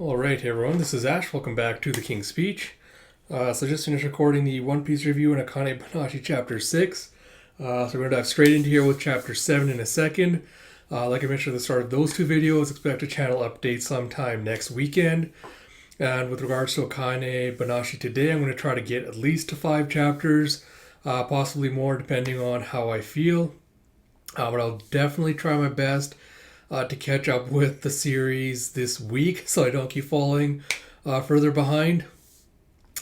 Alright, hey everyone, this is Ash. Welcome back to The King's Speech. So just finished recording the One Piece review in Akane-Banashi Chapter 6. So we're going to dive straight into here with Chapter 7 in a second. Like I mentioned at the start of those two videos, expect a channel update sometime next weekend. And with regards to Akane-Banashi today, I'm going to try to get at least to 5 chapters, possibly more depending on how I feel. But I'll definitely try my best to catch up with the series this week so I don't keep falling further behind.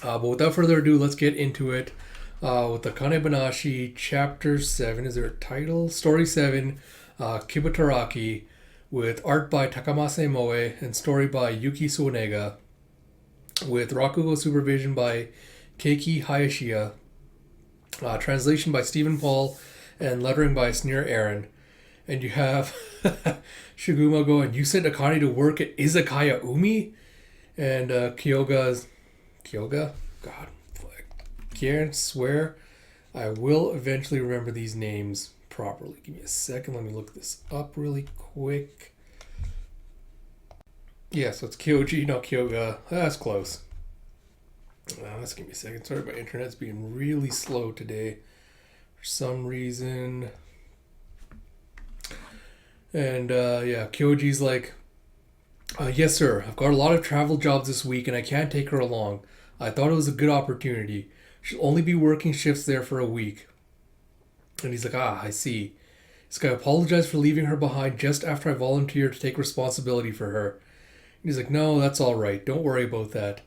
But without further ado, let's get into it with Akane-Banashi Chapter 7. Is there a title? Story 7, Kibataraki, with art by Takamase Moe and story by Yuki Suonega, with Rakugo supervision by Keiki Hayashiya, translation by Stephen Paul, and lettering by Sneer Aaron. And you have Shiguma going, "You sent Akane to work at Izakaya Umi?" And Kyoga? God, I can't swear. I will eventually remember these names properly. Give me a second. Let me look this up really quick. Yeah, so it's Kyoji, not Kyoga. That's close. Let's give me a second. Sorry, my internet's being really slow today for some reason. And Kyoji's like, "Yes, sir. I've got a lot of travel jobs this week and I can't take her along. I thought it was a good opportunity. She'll only be working shifts there for a week." And he's like, "I see." This guy apologized for leaving her behind just after I volunteered to take responsibility for her. And he's like, "No, that's all right. Don't worry about that.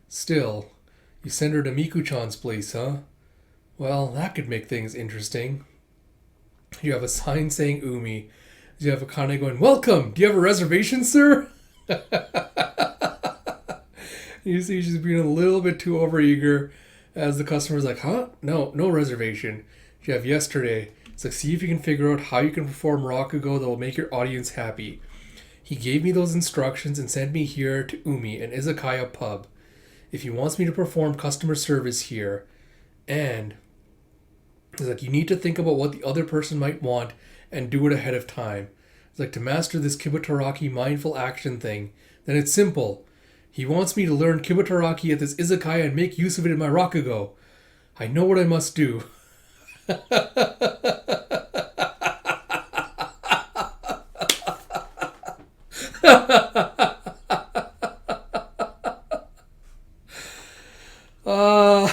Still, you send her to Miku-chan's place, huh? Well, that could make things interesting. You have a sign saying Umi. You have Akane going, 'Welcome! Do you have a reservation, sir?'" You see she's being a little bit too overeager as the customer's like, "Huh? No reservation. You have yesterday. It's like, see if you can figure out how you can perform Rakugo that will make your audience happy. He gave me those instructions and sent me here to Umi, an izakaya pub. If he wants me to perform customer service here, and it's like, you need to think about what the other person might want and do it ahead of time. It's like, to master this Kibataraki mindful action thing, then it's simple. He wants me to learn Kibataraki at this izakaya and make use of it in my Rakugo. I know what I must do." uh...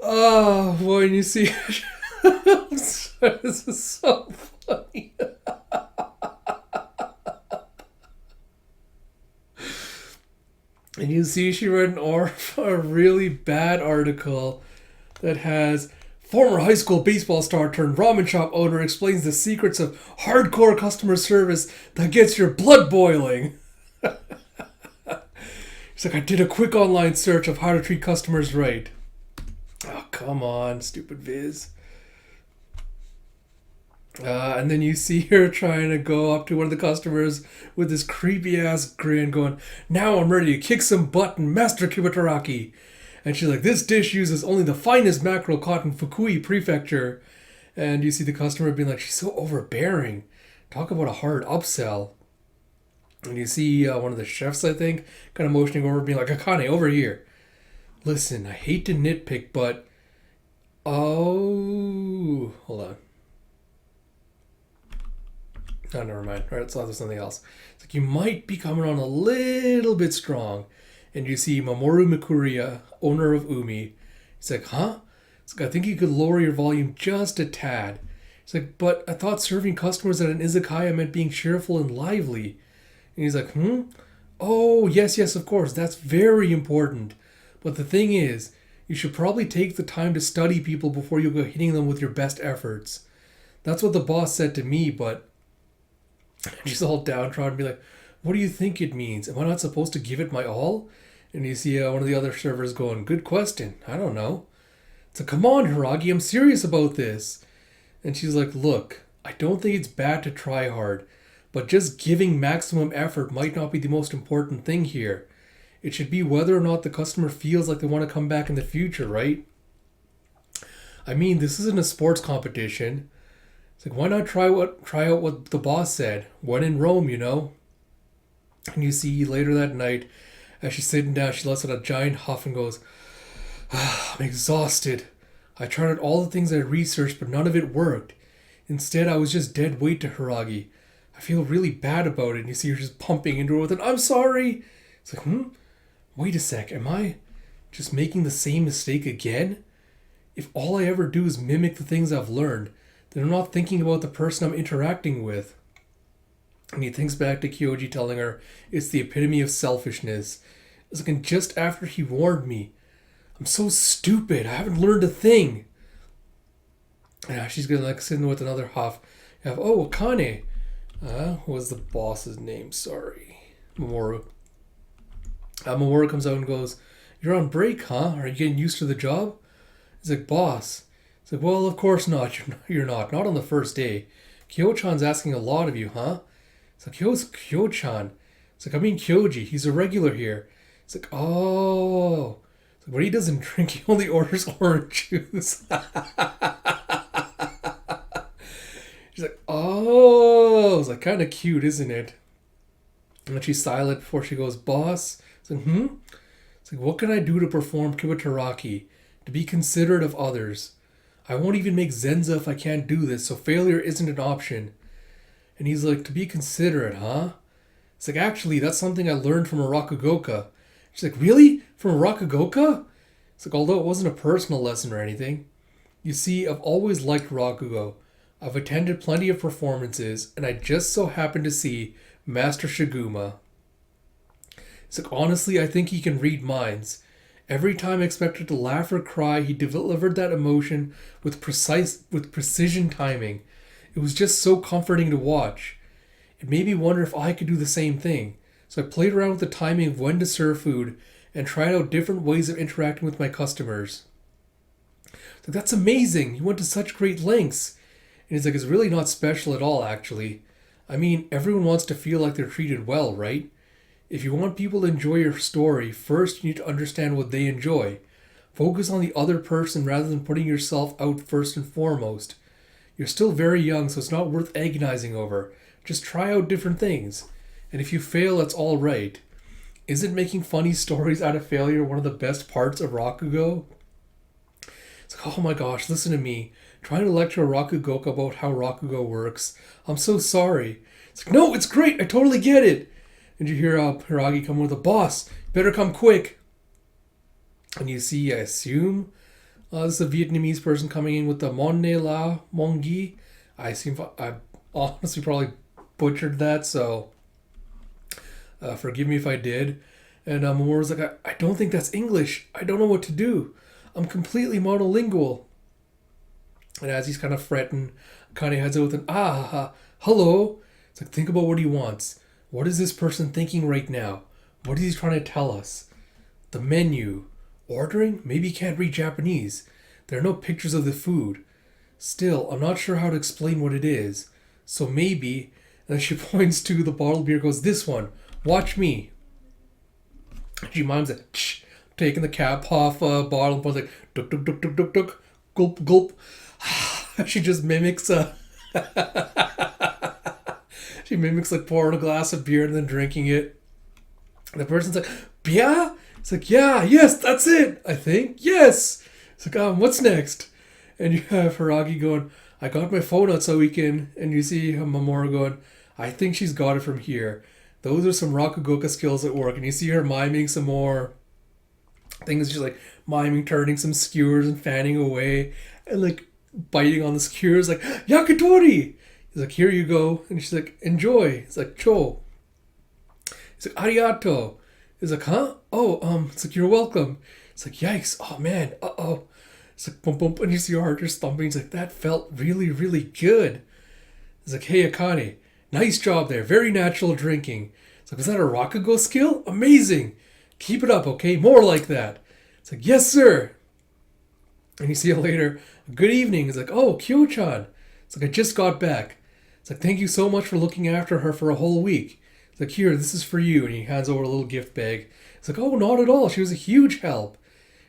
Oh boy, and you see, I'm sorry, this is so funny. And you see, she read a really bad article that has former high school baseball star turned ramen shop owner explains the secrets of hardcore customer service that gets your blood boiling. He's like, "I did a quick online search of how to treat customers right." Oh, come on, stupid Viz. And then you see her trying to go up to one of the customers with this creepy ass grin going, "Now I'm ready to kick some butt and master Kibataraki." And she's like, "This dish uses only the finest mackerel caught in Fukui Prefecture." And you see the customer being like, "She's so overbearing. Talk about a hard upsell." And you see one of the chefs, I think, kind of motioning over, being like, "Akane, over here. Listen, I hate to nitpick, but..." Oh, hold on. Oh, never mind. All right, let's there's something else. It's like, "You might be coming on a little bit strong." And you see Mamoru Mikuriya, owner of Umi. He's like, "Huh?" It's like, "I think you could lower your volume just a tad." He's like, "But I thought serving customers at an izakaya meant being cheerful and lively." And he's like, "Oh, yes, of course. That's very important. But the thing is, you should probably take the time to study people before you go hitting them with your best efforts. That's what the boss said to me, but..." She's all downtrodden, be like, "What do you think it means? Am I not supposed to give it my all?" And you see one of the other servers going, "Good question. I don't know." It's like, "Come on, Hiragi, I'm serious about this." And she's like, "Look, I don't think it's bad to try hard, but just giving maximum effort might not be the most important thing here. It should be whether or not the customer feels like they want to come back in the future, right? I mean, this isn't a sports competition. It's like, why not try out what the boss said? When in Rome, you know? And you see later that night, as she's sitting down, she lets out a giant huff and goes, I'm exhausted. I tried out all the things I researched, but none of it worked. Instead, I was just dead weight to Hiragi. I feel really bad about it. And you see her just pumping into her with an, I'm sorry. It's like, wait a sec. Am I just making the same mistake again? If all I ever do is mimic the things I've learned, then I'm not thinking about the person I'm interacting with. And he thinks back to Kyoji telling her it's the epitome of selfishness. It's like, and just after he warned me, I'm so stupid. I haven't learned a thing. Yeah, she's gonna like sit with another huff. You have, Akane. What was the boss's name? Sorry. Mamoru. Mamoru comes out and goes, you're on break, huh? Are you getting used to the job? He's like, boss. He's like, well, of course not. You're not. Not on the first day. Kyo-chan's asking a lot of you, huh? It's like, who's Kyo-chan? It's like, I mean Kyoji. He's a regular here. It's like, oh. It's like, but he doesn't drink. He only orders orange juice. She's like, oh. It's like, kind of cute, isn't it? And then she's silent before she goes, boss. It's like, It's like, what can I do to perform Kibataraki? To be considerate of others. I won't even make Zenza if I can't do this, so failure isn't an option. And he's like, to be considerate, huh? It's like, actually, that's something I learned from a Rakugoka. She's like, really? From a Rakugoka? It's like, although it wasn't a personal lesson or anything. You see, I've always liked Rakugo. I've attended plenty of performances, and I just so happened to see Master Shiguma. It's like, honestly, I think he can read minds. Every time I expected to laugh or cry, he delivered that emotion with precision timing. It was just so comforting to watch. It made me wonder if I could do the same thing. So I played around with the timing of when to serve food and tried out different ways of interacting with my customers. So that's amazing. You went to such great lengths. And he's like, it's really not special at all, actually. I mean, everyone wants to feel like they're treated well, right? If you want people to enjoy your story, first you need to understand what they enjoy. Focus on the other person rather than putting yourself out first and foremost. You're still very young, so it's not worth agonizing over. Just try out different things. And if you fail, that's all right. Isn't making funny stories out of failure one of the best parts of Rakugo? It's like, oh my gosh, listen to me. Trying to lecture a Rakugoka about how Rakugo works. I'm so sorry. It's like, no, it's great. I totally get it. And you hear Hiragi come with a boss. Better come quick. And you see, I assume, this is a Vietnamese person coming in with the Mon Ne La Mongi. I honestly probably butchered that, so forgive me if I did. And Mamoru's like, I don't think that's English. I don't know what to do. I'm completely monolingual. And as he's kind of fretting, kind of heads out with an, hello. It's like, think about what he wants. What is this person thinking right now? What is he trying to tell us? The menu. Ordering? Maybe he can't read Japanese. There are no pictures of the food. Still, I'm not sure how to explain what it is. So maybe, and then she points to the bottled beer, goes, this one. Watch me. She mimes it, taking the cap off a bottle, and like, duk, duk, duk, duk, duk, duk, gulp, gulp. She just mimics she mimics like pouring a glass of beer and then drinking it. And the person's like, Bia? It's like, yeah, yes, that's it, I think. Yes. It's like, what's next? And you have Hiragi going, I got my phone out so we can, and you see Mamoru going, I think she's got it from here. Those are some Rakugoka skills at work. And you see her miming some more things. She's like miming, turning some skewers and fanning away and like biting on the skewers like, Yakitori! He's like, here you go. And she's like, enjoy. He's like, cho. He's like, arigato. He's like, huh? Oh, it's like, you're welcome. It's like, yikes. Oh, man. Uh-oh. It's like, boom, boom. And you see your heart just thumping. He's like, that felt really, really good. He's like, hey, Akane. Nice job there. Very natural drinking. It's like, was that a Rakugo skill? Amazing. Keep it up, okay? More like that. It's like, yes, sir. And you see it later. Good evening. He's like, oh, Kyo-chan. It's like, I just got back. It's like, thank you so much for looking after her for a whole week. He's like, here, this is for you. And he hands over a little gift bag. It's like, oh, not at all. She was a huge help.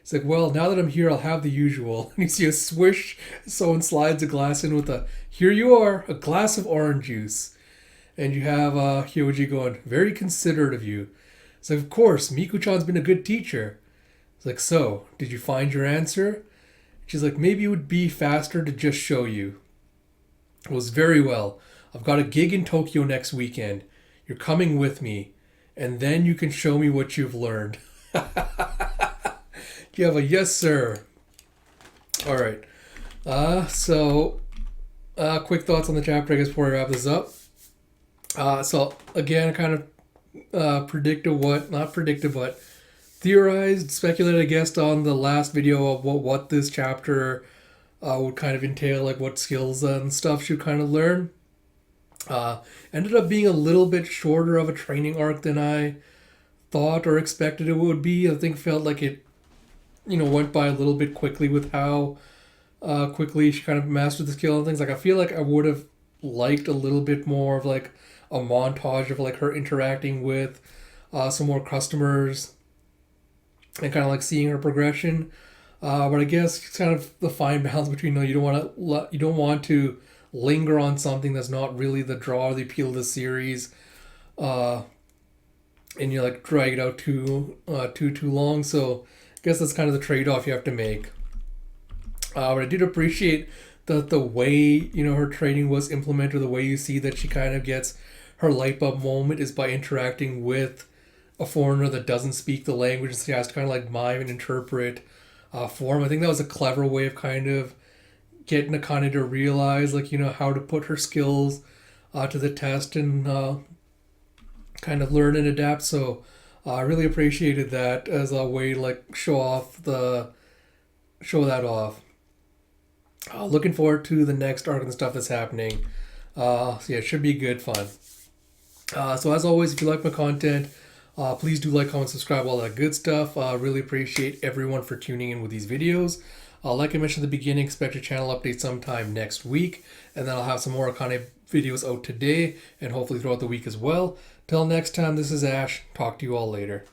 He's like, well, now that I'm here, I'll have the usual. And you see a swish. Someone slides a glass in with a, here you are, a glass of orange juice. And you have Hyoji going, very considerate of you. It's like, of course, Miku-chan's been a good teacher. It's like, so, did you find your answer? She's like, maybe it would be faster to just show you. It was very well. I've got a gig in Tokyo next weekend. You're coming with me. And then you can show me what you've learned. You have a yes, sir. All right. Quick thoughts on the chapter, I guess, before I wrap this up. So, again, kind of but theorized, speculated, I guess, on the last video of what this chapter would kind of entail, like what skills and stuff she would kind of learn. Ended up being a little bit shorter of a training arc than I thought or expected it would be. I think felt like it, went by a little bit quickly with how quickly she kind of mastered the skill and things. Like, I feel like I would have liked a little bit more of like a montage of like her interacting with some more customers and kind of like seeing her progression. But I guess it's kind of the fine balance between you don't want to linger on something that's not really the draw or the appeal of the series, and you like drag it out too long. So I guess that's kind of the trade-off you have to make. But I did appreciate the way her training was implemented. The way you see that she kind of gets her light bulb moment is by interacting with a foreigner that doesn't speak the language, so she has to kind of like mime and interpret for him. I think that was a clever way of kind of getting Akane to realize how to put her skills to the test and kind of learn and adapt. So I really appreciated that as a way to like show that off. Looking forward to the next arc and stuff that's happening. So yeah, it should be good fun. So as always, if you like my content, please do like, comment, subscribe, all that good stuff. Really appreciate everyone for tuning in with these videos. Like I mentioned at the beginning, expect a channel update sometime next week. And then I'll have some more Akane videos out today and hopefully throughout the week as well. Till next time, this is Ash. Talk to you all later.